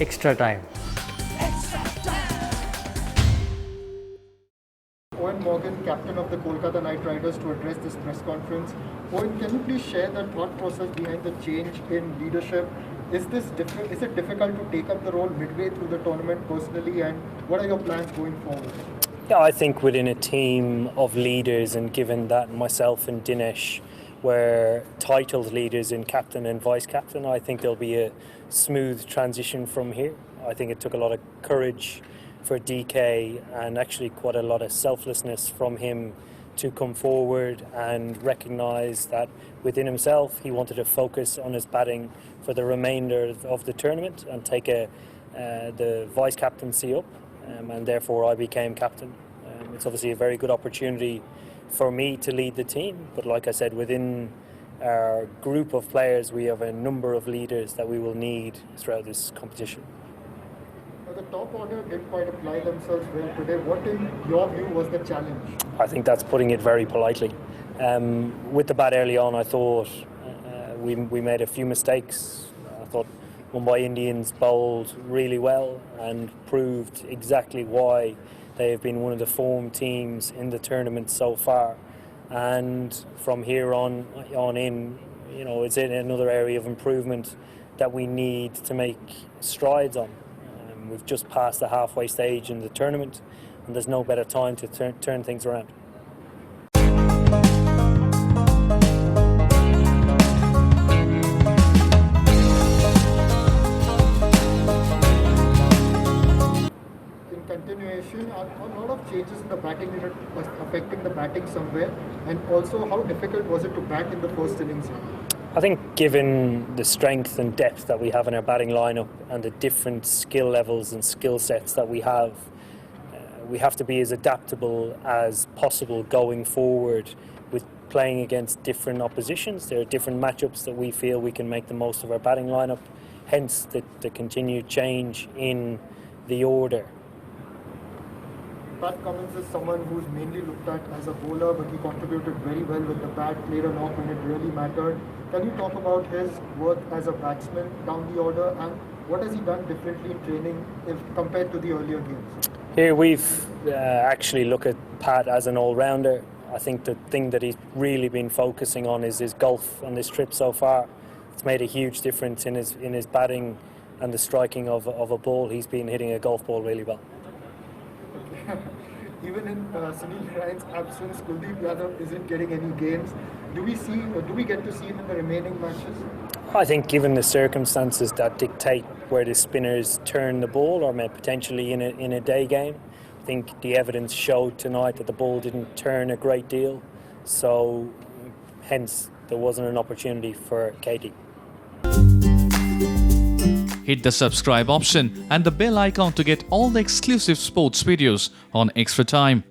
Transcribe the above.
extra time. Eoin Morgan, captain of the Kolkata Knight Riders, to address this press conference. Eoin, can you please share the thought process behind the change in leadership? Is it difficult to take up the role midway through the tournament personally, and what are your plans going forward? Yeah, I think within a team of leaders, and given that myself and Dinesh were titled leaders in captain and vice captain, I think there'll be a smooth transition from here. I think it took a lot of courage for DK and actually quite a lot of selflessness from him to come forward and recognise that within himself he wanted to focus on his batting for the remainder of the tournament and take the vice captaincy up, and therefore I became captain. It's obviously a very good opportunity for me to lead the team, but like I said, within our group of players we have a number of leaders that we will need throughout this competition. The top order didn't quite apply themselves well today. What, in your view, was the challenge? I think that's putting it very politely. With the bat early on, I thought we made a few mistakes. I thought Mumbai Indians bowled really well and proved exactly why they have been one of the form teams in the tournament so far. And from here on in, you know, it's in another area of improvement that we need to make strides on. We've just passed the halfway stage in the tournament, and there's no better time to turn things around. In continuation, are a lot of changes in the batting unit affecting the batting somewhere, and also how difficult was it to bat in the first innings? I think given the strength and depth that we have in our batting lineup and the different skill levels and skill sets that we have to be as adaptable as possible going forward with playing against different oppositions. There are different matchups that we feel we can make the most of our batting lineup, hence the continued change in the order. Pat Cummins is someone who's mainly looked at as a bowler, but he contributed very well with the bat, played a knock when it really mattered. Can you talk about his work as a batsman down the order, and what has he done differently in training if compared to the earlier games? Here we've actually looked at Pat as an all-rounder. I think the thing that he's really been focusing on is his golf on this trip so far. It's made a huge difference in his batting and the striking of a ball. He's been hitting a golf ball really well. Even in Sunil Ryan's absence, Kuldeep Yadav isn't getting any games. Do we get to see him in the remaining matches? I think given the circumstances that dictate where the spinners turn the ball, or potentially in a day game, I think the evidence showed tonight that the ball didn't turn a great deal, so hence there wasn't an opportunity for KD. Hit the subscribe option and the bell icon to get all the exclusive sports videos on Extra Time.